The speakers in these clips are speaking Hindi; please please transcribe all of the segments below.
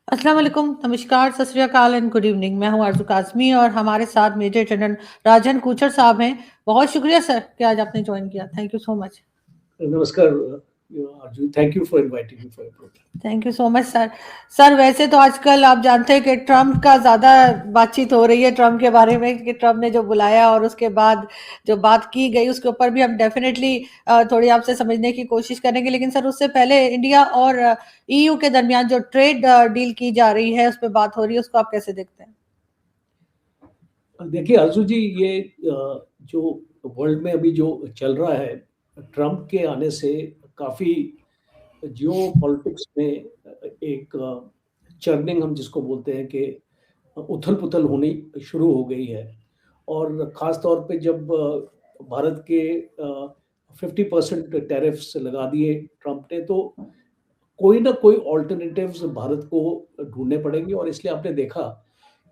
अस्सलाम वालेकुम, नमस्कार, सत श्री अकाल एंड गुड इवनिंग। मैं हूँ आरज़ू काज़मी और हमारे साथ मेजर जनरल राजन कूचर साहब हैं। बहुत शुक्रिया सर कि आज आपने जॉइन किया। Thank you so much. नमस्कार Arjun, thank you for inviting me for your programme. Thank you so much sir. Sir वैसे तो आजकल आप जानते हैं कि ट्रम्प का ज़्यादा बातचीत हो रही है ट्रम्प के बारे में कि ट्रम्प ने जो बुलाया और उसके बाद जो बात की गई उसके ऊपर भी हम डेफिनेटली थोड़ी आपसे समझने की कोशिश करेंगे। लेकिन सर उससे पहले इंडिया और ईयू के दरमियान जो ट्रेड डील की जा रही है उस पर बात हो रही है, उसको आप कैसे देखते हैं? देखिए अर्जुन जी, ये जो वर्ल्ड में अभी जो चल रहा है, ट्रम्प के आने से काफ़ी जियो पॉलिटिक्स में एक चर्निंग हम जिसको बोलते हैं कि उथल पुथल होनी शुरू हो गई है। और ख़ास तौर पे जब भारत के 50% टैरिफ्स लगा दिए ट्रम्प ने, तो कोई ना कोई ऑल्टरनेटिव्स भारत को ढूंढने पड़ेंगे। और इसलिए आपने देखा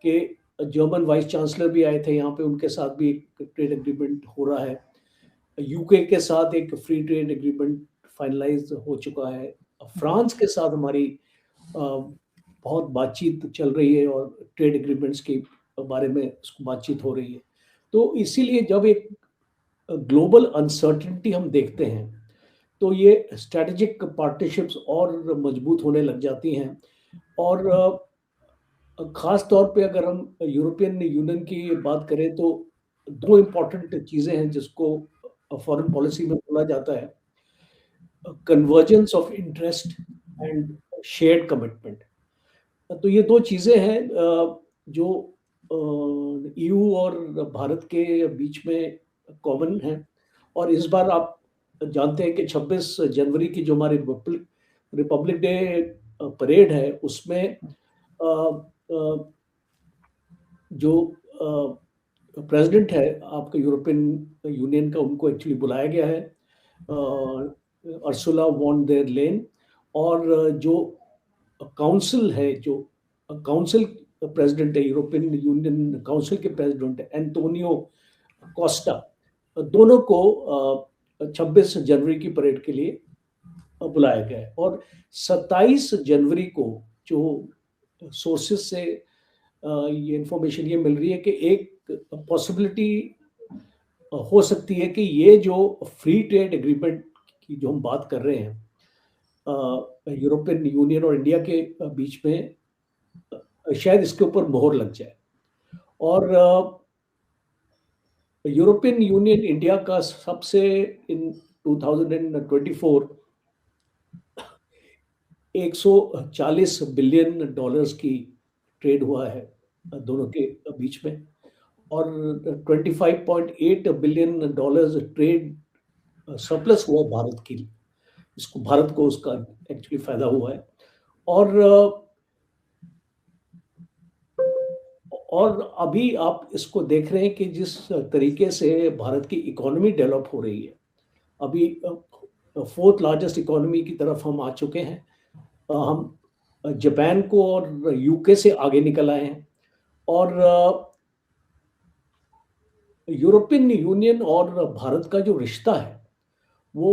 कि जर्मन वाइस चांसलर भी आए थे यहाँ पे, उनके साथ भी एक ट्रेड एग्रीमेंट हो रहा है। यूके के साथ एक फ्री ट्रेड एग्रीमेंट फाइनलाइज हो चुका है। फ्रांस के साथ हमारी बहुत बातचीत चल रही है और ट्रेड एग्रीमेंट्स के बारे में उसको बातचीत हो रही है। तो इसीलिए जब एक ग्लोबल अनसर्टेनिटी हम देखते हैं, तो ये स्ट्रेटेजिक पार्टनरशिप्स और मजबूत होने लग जाती हैं। और ख़ास तौर पे अगर हम यूरोपियन यूनियन की बात करें, तो 2 इम्पोर्टेंट चीज़ें हैं जिसको फॉरेन पॉलिसी में बोला जाता है, convergence of interest and shared commitment. तो ये 2 चीज़ें हैं जो ईयू और भारत के बीच में कॉमन हैं। और इस बार आप जानते हैं कि 26 जनवरी की जो हमारी रिपब्लिक डे परेड है, उसमें अ अ, जो प्रेसिडेंट है आपका यूरोपियन यूनियन का, उनको एक्चुअली बुलाया गया है, अर्सुला वॉन देर लेन। और जो काउंसिल है, जो काउंसिल प्रेसिडेंट है, यूरोपियन यूनियन काउंसिल के प्रेसिडेंट है एंटोनियो कोस्टा, दोनों को 26 जनवरी की परेड के लिए बुलाया गया है। और 27 जनवरी को जो सोर्सेस से ये इंफॉर्मेशन ये मिल रही है कि एक पॉसिबिलिटी हो सकती है कि ये जो फ्री ट्रेड एग्रीमेंट की जो हम बात कर रहे हैं यूरोपियन यूनियन और इंडिया के बीच में, शायद इसके ऊपर मोहर लग जाए। और यूरोपियन यूनियन इंडिया का सबसे इन 2024 140 बिलियन डॉलर्स की ट्रेड हुआ है दोनों के बीच में। और 25.8 बिलियन डॉलर्स ट्रेड सरप्लस हुआ भारत की, इसको भारत को उसका एक्चुअली फायदा हुआ है। और अभी आप इसको देख रहे हैं कि जिस तरीके से भारत की इकोनॉमी डेवलप हो रही है, अभी 4th लार्जेस्ट इकोनॉमी की तरफ हम आ चुके हैं। हम जापान को और यूके से आगे निकल आए हैं। और यूरोपियन यूनियन और भारत का जो रिश्ता है वो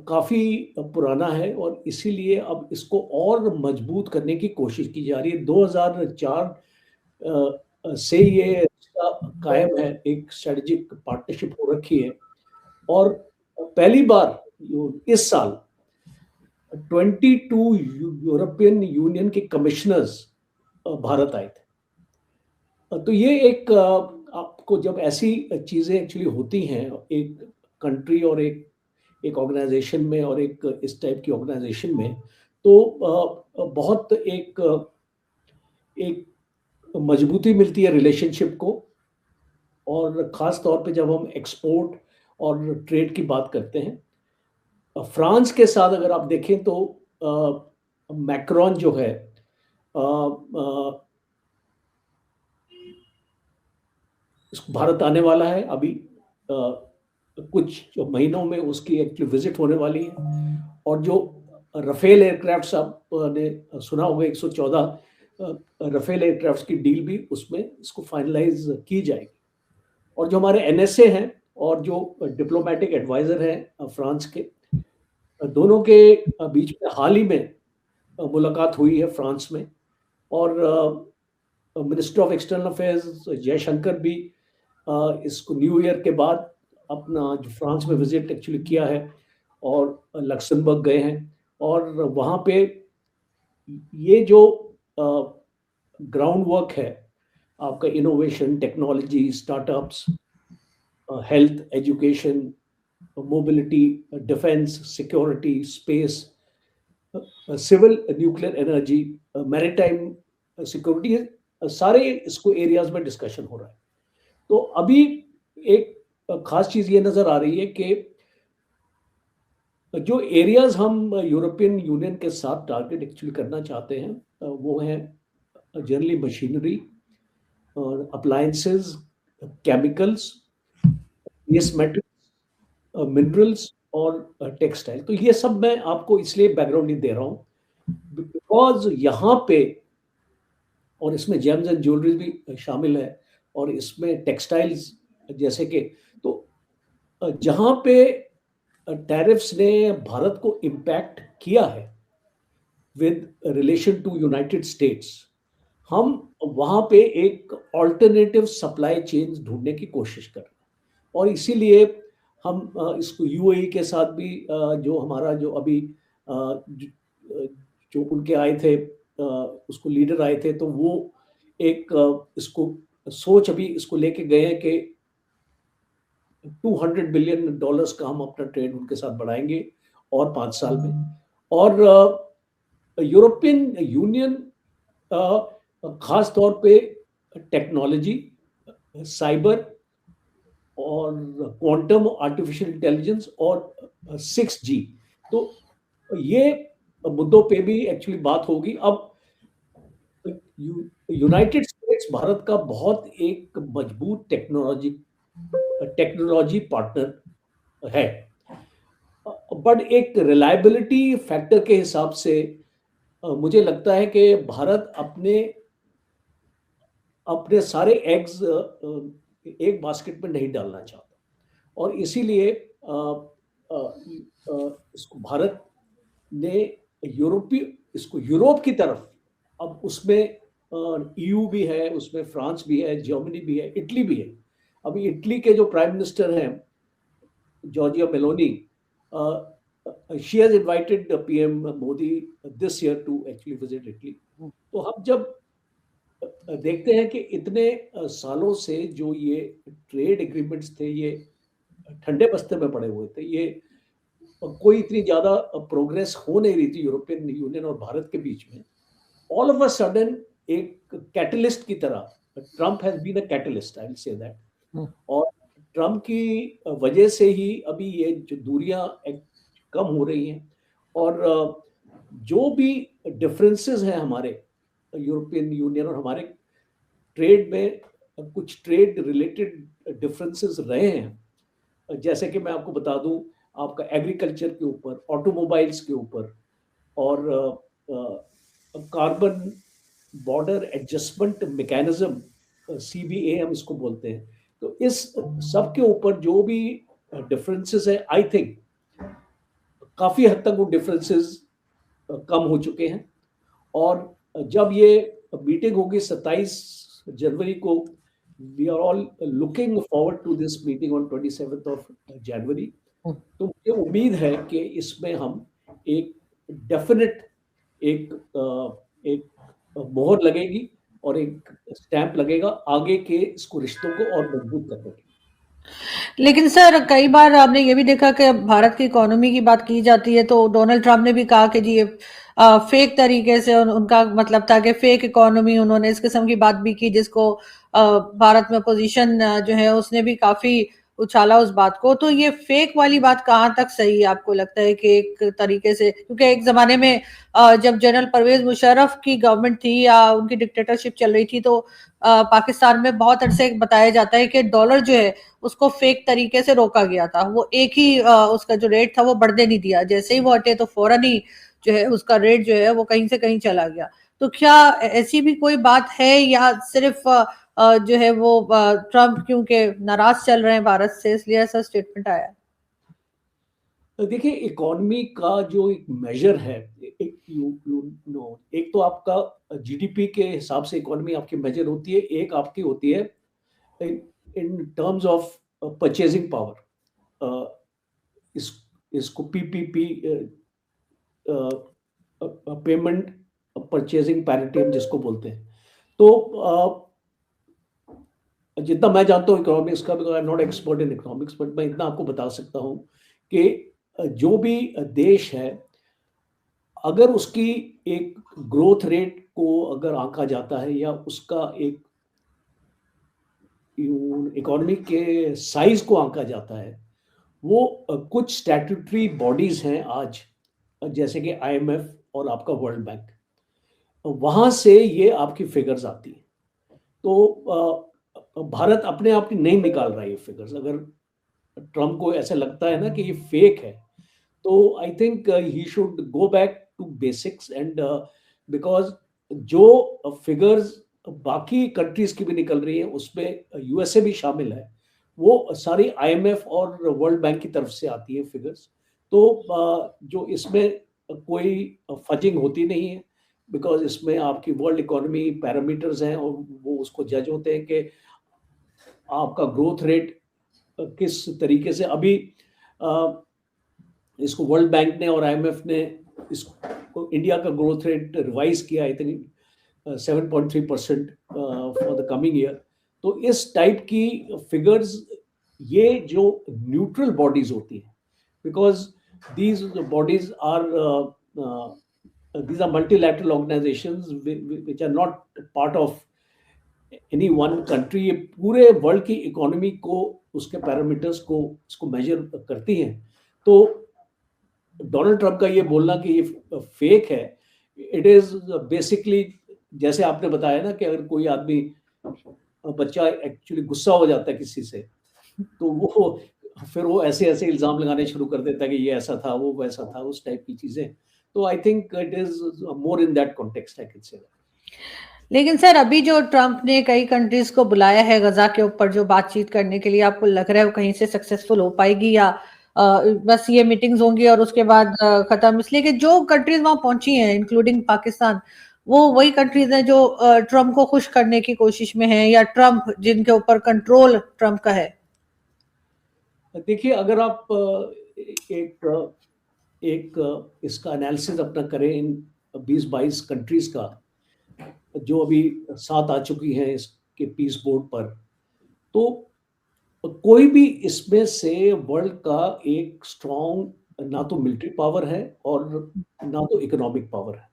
काफ़ी पुराना है, और इसीलिए अब इसको और मजबूत करने की कोशिश की जा रही है। 2004 से ये रिश्ता कायम है, एक स्ट्रेटेजिक पार्टनरशिप हो रखी है। और पहली बार इस साल 22 यूरोपियन यूनियन के कमिश्नर्स भारत आए थे। तो ये एक आपको जब ऐसी चीज़ें एक्चुअली होती हैं एक कंट्री और एक ऑर्गेनाइजेशन में और एक इस टाइप की ऑर्गेनाइजेशन में, तो बहुत एक मजबूती मिलती है रिलेशनशिप को। और ख़ास तौर पे जब हम एक्सपोर्ट और ट्रेड की बात करते हैं, फ्रांस के साथ अगर आप देखें तो मैक्रोन जो है भारत आने वाला है अभी कुछ महीनों में, उसकी एक्चुअली विजिट होने वाली है। और जो राफेल एयरक्राफ्ट्स आपने सुना होगा, 114 राफेल एयरक्राफ्ट्स की डील भी उसमें इसको फाइनलाइज की जाएगी। और जो हमारे एनएसए हैं और जो डिप्लोमेटिक एडवाइजर हैं फ्रांस के, दोनों के बीच में हाल ही में मुलाकात हुई है फ्रांस में। और minister of external affairs Jaishankar भी इसको न्यू ईयर के बाद अपना जो फ्रांस में विजिट एक्चुअली किया है और लक्समबर्ग गए हैं और वहाँ पे ये जो ग्राउंड वर्क है आपका innovation, technology, startups, health, education, mobility, defence, security, space, civil nuclear energy, maritime security, सारे इसको एरियाज में डिस्कशन हो रहा है। तो अभी एक खास चीज ये नजर आ रही है कि जो एरियाज हम यूरोपियन यूनियन के साथ टारगेट एक्चुअली करना चाहते हैं वो है जनरली मशीनरी और appliances, chemicals, base metals, minerals और टेक्सटाइल। तो ये सब मैं आपको इसलिए बैकग्राउंड नहीं दे रहा हूँ बिकॉज यहाँ पे, और इसमें जेम्स एंड ज्वेलरी भी शामिल है और इसमें टेक्सटाइल्स जैसे कि, तो जहाँ पे टैरिफ्स ने भारत को इम्पैक्ट किया है with relation to United States, हम वहाँ पे एक ऑल्टरनेटिव सप्लाई चेन ढूंढने की कोशिश कर रहे हैं। और इसीलिए हम इसको यूएई के साथ भी जो हमारा जो अभी जो उनके आए थे उसको लीडर आए थे, तो वो एक इसको सोच अभी इसको लेके गए हैं कि $200 बिलियन का हम अपना ट्रेड उनके साथ बढ़ाएंगे और 5 साल में। और यूरोपियन यूनियन खास तौर पे टेक्नोलॉजी, साइबर और क्वांटम आर्टिफिशियल इंटेलिजेंस और 6G, तो ये मुद्दों पे भी एक्चुअली बात होगी। अब यूनाइटेड स्टेट्स भारत का बहुत एक मजबूत टेक्नोलॉजी पार्टनर है, बट एक रिलायबिलिटी फैक्टर के हिसाब से मुझे लगता है कि भारत अपने सारे एग्स एक बास्केट में नहीं डालना चाहता और इसीलिए इसको भारत ने इसको यूरोप की तरफ, अब उसमें ईयू भी है, उसमें फ्रांस भी है, जर्मनी भी है, इटली भी है। अभी इटली के जो प्राइम मिनिस्टर हैं Giorgia Meloni, she has invited PM Modi this year to actually visit Italy. तो हम जब देखते हैं कि इतने सालों से जो ये ट्रेड एग्रीमेंट्स थे ये ठंडे बस्ते में पड़े हुए थे, ये कोई इतनी ज्यादा प्रोग्रेस हो नहीं रही थी यूरोपियन यूनियन और भारत के बीच में। ऑल ऑफ अ सडन एक कैटलिस्ट की तरह, Trump has been a catalyst, I will say that, और ट्रम्प की वजह से ही अभी ये जो दूरियां कम हो रही हैं और जो भी डिफरेंसेस हैं हमारे यूरोपियन यूनियन और हमारे ट्रेड में, कुछ ट्रेड रिलेटेड डिफरेंसेस रहे हैं। जैसे कि मैं आपको बता दूं, आपका एग्रीकल्चर के ऊपर, ऑटोमोबाइल्स के ऊपर और carbon border adjustment mechanism, CBA हम इसको बोलते हैं। तो इस सब के ऊपर जो भी डिफरेंसेस है, आई थिंक काफी हद तक वो डिफरेंसेस कम हो चुके हैं। और जब ये मीटिंग होगी 27 जनवरी को, we are all looking forward to this meeting on 27 January. तो मुझे उम्मीद है कि इसमें हम एक डेफिनेट एक मोहर लगेगी और एक स्टैंप लगेगा आगे के इसको रिश्तों को और मजबूत करने के। लेकिन सर कई बार आपने ये भी देखा कि भारत की इकोनॉमी की बात की जाती है तो डोनाल्ड ट्रम्प ने भी कहा कि जी ये फेक तरीके से उनका मतलब था कि फेक इकोनॉमी, उन्होंने इस किस्म की बात भी की जिसको भारत में अपोजिशन जो है उसने भी काफी उछाला उस बात को। तो ये फेक वाली बात कहाँ तक सही है आपको लगता है कि एक तरीके से, क्योंकि एक जमाने में जब जनरल परवेज मुशर्रफ की गवर्नमेंट थी या उनकी डिक्टेटरशिप चल रही थी तो पाकिस्तान में बहुत अरसे बताया जाता है कि डॉलर जो है उसको फेक तरीके से रोका गया था, वो एक ही उसका जो रेट था वो बढ़ने नहीं दिया, जैसे ही वो हटे तो फौरन ही जो है उसका रेट जो है वो कहीं से कहीं चला गया। तो क्या ऐसी भी कोई बात है या सिर्फ जो है वो ट्रम्प क्योंकि नाराज चल रहे हैं भारत से इसलिए ऐसा स्टेटमेंट आया? देखिए, इकोनॉमी का जो एक मेजर है, एक यू यू नो एक तो आपका जीडीपी के हिसाब से इकोनॉमी आपकी मेजर होती है, एक आपकी होती है in in terms of purchasing power. Uh, इस इसको पीपीपी, पेमेंट परचेजिंग पैरिटी हम जिसको बोलते हैं। तो जितना मैं जानता हूँ इकोनॉमिक्स का, because I am not expert in economics, but मैं इतना आपको बता सकता हूँ कि जो भी देश है, अगर उसकी एक ग्रोथ रेट को अगर आँका जाता है या उसका एक इकोनॉमी के साइज़ को आँका जाता है, वो कुछ स्टैट्यूटरी बॉडीज़ हैं आज, जैसे कि आईएमएफ और आपका वर्ल्ड बैंक, वहाँ से ये आपकी फिगर्स आती हैं। तो भारत अपने आप की नहीं निकाल रहा है ये फिगर्स। अगर ट्रम्प को ऐसा लगता है ना कि ये फेक है, तो I think he should go back to basics and because जो फिगर्स बाकी कंट्रीज़ की भी निकल रही है, उसमें यूएसए भी शामिल है। वो सारी आईएमएफ और वर्ल्ड बैंक की तरफ से आती है फिगर्स। तो जो इसमें कोई फजिंग होती नहीं है, बिकॉज़ इसमें आपकी वर्ल्ड इकोनॉमी पैरामीटर्स हैं और वो उसको जज होते हैं कि आपका ग्रोथ रेट किस तरीके से अभी अ, इसको वर्ल्ड बैंक ने और आईएमएफ ने इसको इंडिया का ग्रोथ रेट रिवाइज किया, I think 7.3% for the coming year. तो इस टाइप की फिगर्स, ये जो न्यूट्रल बॉडीज होती हैं, because these bodies are these are multilateral organizations which are not part of any one country, ये पूरे वर्ल्ड की इकोनॉमी को, उसके पैरामीटर्स को इसको मेजर करती हैं। तो डोनाल्ड ट्रंप का ये बोलना कि ये फेक है, इट इज बेसिकली जैसे आपने बताया ना कि अगर कोई आदमी, बच्चा एक्चुअली गुस्सा हो जाता है किसी से, तो वो फिर वो ऐसे ऐसे इल्जाम लगाने शुरू कर देता है कि ये ऐसा था, वो वैसा था, उस टाइप की चीजें। तो I think it is more in that context, I can say. लेकिन सर अभी जो ट्रम्प ने कई कंट्रीज को बुलाया है गजा के ऊपर जो बातचीत करने के लिए, आपको लग रहा है वो कहीं से सक्सेसफुल हो पाएगी या बस ये मीटिंग्स होंगी और उसके बाद खत्म? इसलिए कि जो कंट्रीज वहां पहुंची हैं इंक्लूडिंग पाकिस्तान, वो वही कंट्रीज हैं जो ट्रम्प को खुश करने की कोशिश में हैं, या ट्रम्प जिनके ऊपर कंट्रोल ट्रम्प का है? देखिए, अगर आप एक एक इसका एनालिसिस अपना करें इन 20-22 कंट्रीज का, जो अभी साथ आ चुकी हैं इसके पीस बोर्ड पर, तो कोई भी इसमें से वर्ल्ड का एक स्ट्रॉन्ग ना तो मिलिट्री पावर है और ना तो इकोनॉमिक पावर है।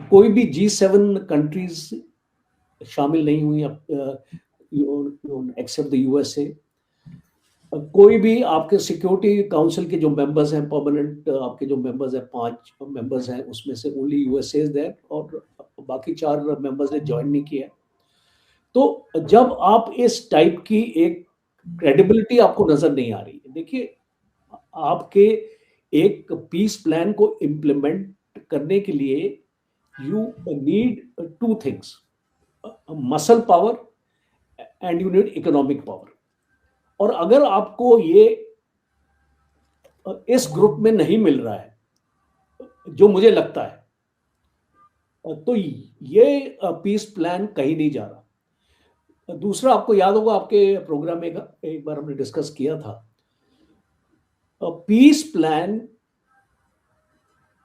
कोई भी G7 कंट्रीज शामिल नहीं हुई एक्सेप्ट द यूएसए। कोई भी आपके सिक्योरिटी काउंसिल के जो मेंबर्स हैं, परमानेंट आपके जो मेंबर्स हैं, 5 मेंबर्स हैं, उसमें से ओनली यूएसए इज देयर और बाकी 4 मेंबर्स ने ज्वाइन नहीं किया। तो जब आप इस टाइप की एक क्रेडिबिलिटी आपको नजर नहीं आ रही है, देखिए, आपके एक पीस प्लान को इम्प्लीमेंट करने के लिए you need two things, muscle power and you need economic power. और अगर आपको ये इस ग्रुप में नहीं मिल रहा है, जो मुझे लगता है, तो ये पीस प्लान कहीं नहीं जा रहा। दूसरा, आपको याद होगा आपके प्रोग्राम में एक बार हमने डिस्कस किया था, पीस प्लान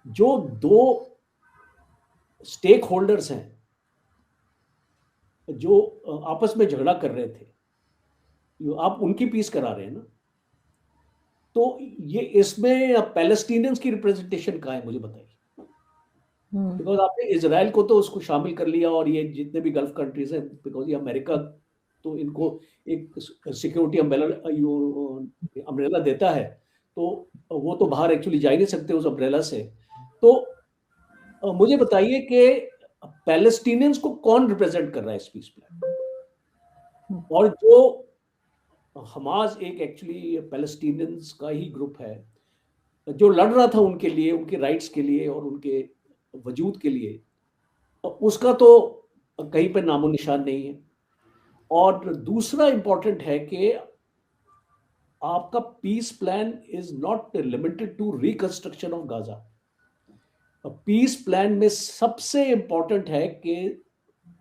जो 2 स्टेक होल्डर्स हैं जो आपस में झगड़ा कर रहे थे, आप उनकी पीस करा रहे हैं ना। तो ये इसमें पैलेस्टीनियंस की रिप्रेजेंटेशन कहाँ है, मुझे बताइए। बिकॉज आपने इजराइल को तो उसको शामिल कर लिया और ये जितने भी गल्फ कंट्रीज हैं, बिकॉज ये अमेरिका तो इनको एक सिक्योरिटी अम्ब्रेला देता है, तो वो तो बाहर एक्चुअली जा ही नहीं सकते उस अम्ब्रेला से। तो मुझे बताइए कि पैलेस्टीनियंस को कौन रिप्रेजेंट कर रहा है इस पीस प्लान? और जो हमास एक एक्चुअली पैलेस्टीनियंस का ही ग्रुप है जो लड़ रहा था उनके लिए, उनके राइट्स के लिए और उनके वजूद के लिए, उसका तो कहीं पर नामो निशान नहीं है। और दूसरा इंपॉर्टेंट है कि आपका peace plan is not limited to reconstruction of Gaza. Peace plan में सबसे इंपॉर्टेंट है कि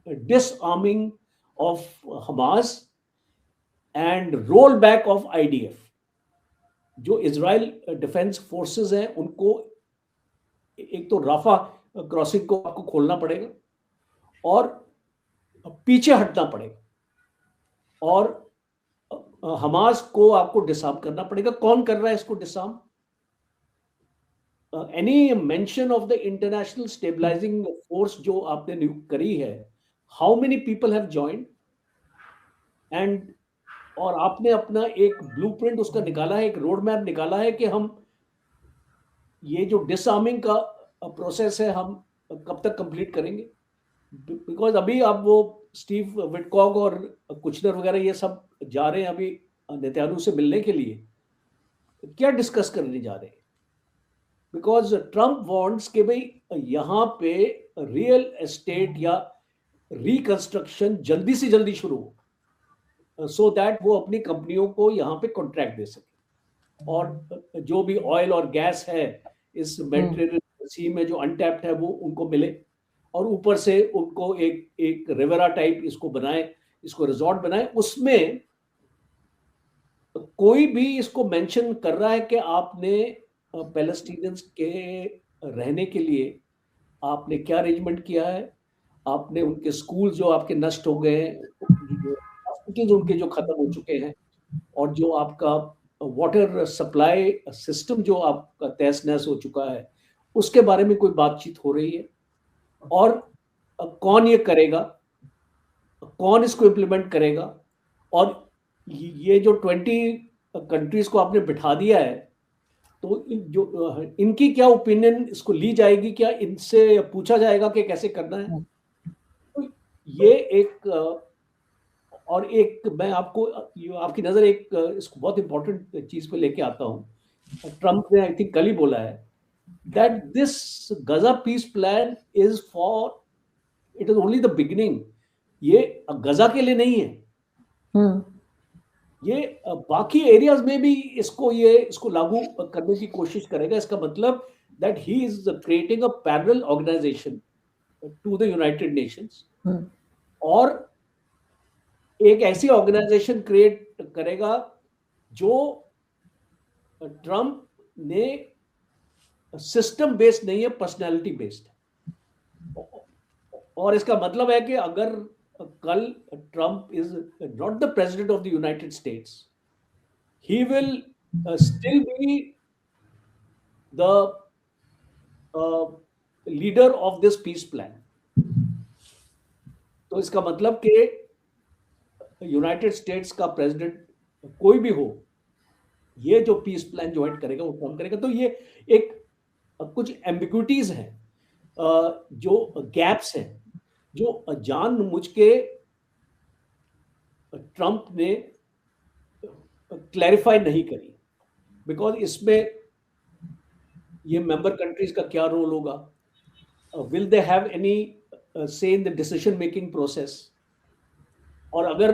disarming of Hamas and roll back of IDF. जो इजराइल डिफेंस फोर्सेस हैं उनको एक तो राफा क्रॉसिंग को आपको खोलना पड़ेगा और पीछे हटना पड़ेगा, और हमास को आपको डिसआर्म करना पड़ेगा। कौन कर रहा है इसको disarm? Any mention of the international stabilising force जो आपने नियुक्त करी है, how many people have joined? And और आपने अपना एक ब्लूप्रिंट उसका निकाला है, एक रोड मैप निकाला है कि हम ये जो डिसआर्मिंग का प्रोसेस है हम कब तक कंप्लीट करेंगे? बिकॉज अभी आप वो स्टीव विटकॉग और कुचनर वगैरह ये सब जा रहे हैं अभी नेतन्याहू से मिलने के लिए, क्या डिस्कस करने जा रहे हैं? बिकॉज ट्रम्प वांट्स कि भाई यहाँ पे रियल एस्टेट या रिकंस्ट्रक्शन जल्दी से जल्दी शुरू हो, सो दैट वो अपनी कंपनियों को यहाँ पे कॉन्ट्रैक्ट दे सके, और जो भी ऑयल और गैस है इस मेडिटेरेनियन सी में जो अनटैप्ड है वो उनको मिले, और ऊपर से उनको एक रिवेरा टाइप इसको बनाए, इसको रिजॉर्ट बनाए। उसमें कोई भी इसको मेंशन कर रहा है कि आपने पैलेस्टीनियंस के रहने के लिए आपने क्या अरेंजमेंट किया है, आपने उनके स्कूल जो आपके नष्ट हो गए हैं, हॉस्पिटल उनके जो खत्म हो चुके हैं, और जो आपका वाटर सप्लाई सिस्टम जो आपका तहस नहस हो चुका है, उसके बारे में कोई बातचीत हो रही है? और कौन ये करेगा, कौन इसको इम्प्लीमेंट करेगा? और ये जो 20 कंट्रीज को आपने बिठा दिया है, तो इनकी क्या ओपिनियन इसको ली जाएगी? क्या इनसे पूछा जाएगा कि कैसे करना है? तो ये एक और एक मैं आपको आपकी नजर एक इसको बहुत इंपॉर्टेंट चीज पे लेके आता हूं। ट्रम्प ने आई थिंक कल ही बोला है that this Gaza peace plan is for, it is only the beginning. ये गजा के लिए नहीं है, ये बाकी एरियाज में भी इसको लागू करने की कोशिश करेगा। इसका मतलब that he is creating a parallel organisation to the United Nations, और एक ऐसी ऑर्गेनाइजेशन क्रिएट करेगा जो ट्रम्प ने सिस्टम बेस्ड नहीं है, पर्सनैलिटी बेस्ड है। और इसका मतलब है कि अगर कल Trump is not the president of the United States, he will still be the leader of this peace plan. तो इसका मतलब कि यूनाइटेड स्टेट्स का प्रेसिडेंट कोई भी हो, ये जो पीस प्लान ज्वाइन करेगा वो ट्रम्प करेगा। तो ये एक कुछ एम्बिग्विटीज हैं, जो गैप्स हैं, जो जानबूझ के ट्रम्प ने क्लैरिफाई नहीं करी। बिकॉज इसमें ये मेंबर कंट्रीज का क्या रोल होगा, विल दे हैव एनी से in the decision making process? और अगर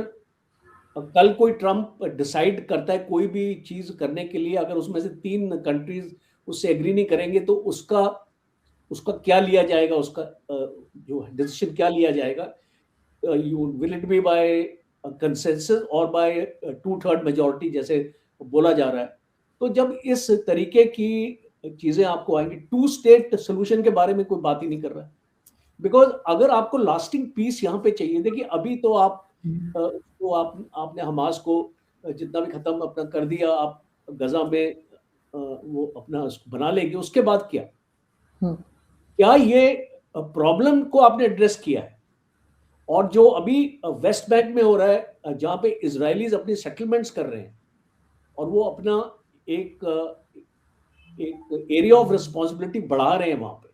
कल कोई ट्रम्प डिसाइड करता है कोई भी चीज करने के लिए, अगर उसमें से 3 कंट्रीज उससे एग्री नहीं करेंगे, तो उसका क्या लिया जाएगा, उसका जो डिसीजन क्या लिया जाएगा? Will it be by consensus और बाय 2/3 मेजॉरिटी जैसे बोला जा रहा है? तो जब इस तरीके की चीजें आपको आएंगी, 2 स्टेट सोल्यूशन के बारे में कोई बात ही नहीं कर रहा है। बिकॉज अगर आपको लास्टिंग पीस यहाँ पे चाहिए, देखिए अभी तो आपने हमास को जितना भी खत्म अपना कर दिया, आप गजा में वो अपना बना लेंगे, उसके बाद क्या ये प्रॉब्लम को आपने एड्रेस किया है? और जो अभी वेस्ट बैंक में हो रहा है, जहां पे इजरायलीज अपनी सेटलमेंट्स कर रहे हैं, और वो अपना एक एरिया ऑफ रिस्पॉन्सिबिलिटी बढ़ा रहे हैं वहां पे,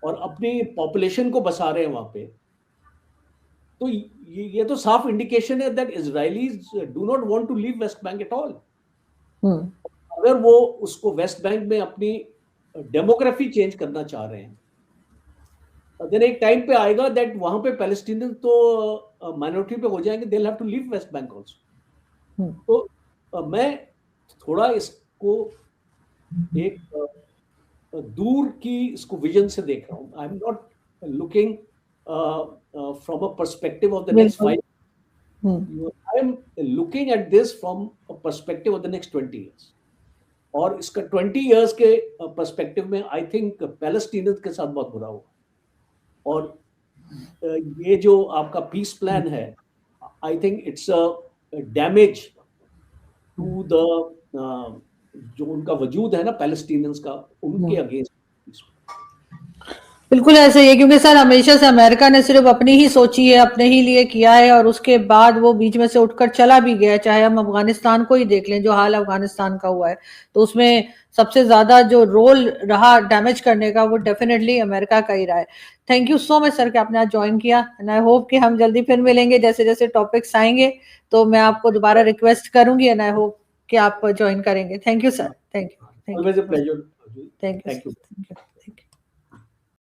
और अपनी पॉपुलेशन को बसा रहे हैं वहां पे, तो ये तो साफ इंडिकेशन है that Israelis do not want to leave West Bank at all. अगर वो उसको वेस्ट बैंक में अपनी डेमोग्राफी चेंज करना चाह रहे हैं, देन एक टाइम पे आएगा दैट वहां पे पैलेस्टीनियन तो माइनॉरिटी पे हो जाएंगे, they will have to leave West Bank also. तो मैं थोड़ा इसको एक दूर की इसको विजन से देख रहा हूँ। I am not looking from a perspective of the next बिल्कुल। 5 I am looking at this from a perspective of the next 20 years. और इसका 20 ईयर्स के पर्सपेक्टिव में आई थिंक पैलेस्टीनियंस के साथ बहुत बुरा हुआ। और ये जो आपका पीस प्लान है, I think it's a damage to the जो उनका वजूद है ना पैलेस्टीनियंस का, उनके अगेंस्ट। बिल्कुल ऐसे ही है, क्योंकि सर हमेशा से अमेरिका ने सिर्फ अपनी ही सोची है, अपने ही लिए किया है, और उसके बाद वो बीच में से उठकर चला भी गया। चाहे हम अफगानिस्तान को ही देख लें, जो हाल अफगानिस्तान का हुआ है, तो उसमें सबसे ज्यादा जो रोल रहा डैमेज करने का, वो डेफिनेटली अमेरिका का ही रहा है। Thank you so much sir कि आपने आज ज्वाइन किया, एंड आई होप कि हम जल्दी फिर मिलेंगे। जैसे जैसे टॉपिक्स आएंगे तो मैं आपको दोबारा रिक्वेस्ट करूंगी, एंड आई होप कि आप ज्वाइन करेंगे। Thank you sir, thank you, thank always a you, pleasure. Thank you, thank you. Thank you.